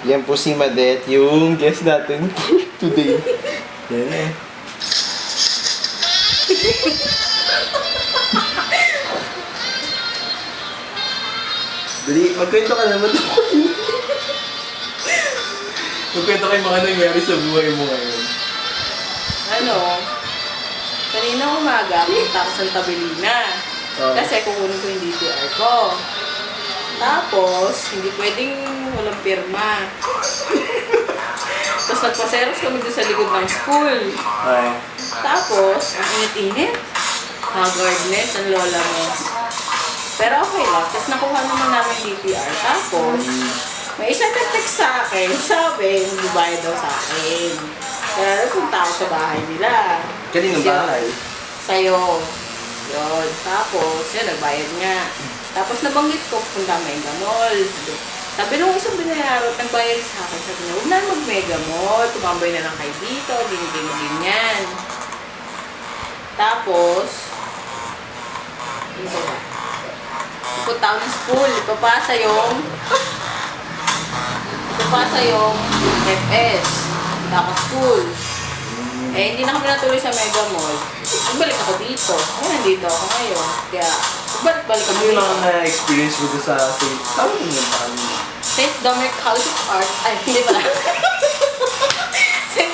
Yan po si Madet, yung guest natin for today. Yan eh. Dali, magkwento ka naman ako. Magkwento kayo mga nangyari sa buhay mo ngayon. Ano, kanina umaga, punta ako sa Tabilina. Kasi kukunin ko yung DTR ko. Tapos, hindi pwedeng walang pirma. Tapos nagpaseros kami doon sa likod ng school. Ay. Tapos, ang init-init. Haggardness ang lola mo. Pero okay lang. Tapos nakuha naman namin yung DTR. Tapos, may isa nag-text sa akin. Sabi, magbabayad daw sa akin. Kaya nagpunta ako sa bahay nila. Kaninong bahay? Sa'yo. Yun. Tapos, yun, nagbayad nga. Tapos nabanggit ko, punta Mega Mall. Sabi nung isang binayarot, nagbayad sa akin. Sabi niya, huwag na mag-Mega Mall. Tumambay na lang kayo dito. Ganyan. Tapos, ano ba? Pupunta ako ng school. Ipapasa yung FS. Punta ako school. Eh, hindi na kami natuloy sa Mega Mall. Nagbalik ako dito. Ay, nandito ako ngayon. Kaya, balik Ano ako yung dito. mga na-experience mo doon sa St. Saan mo yung St. Dominic College of Arts. Ay, hindi pala. St.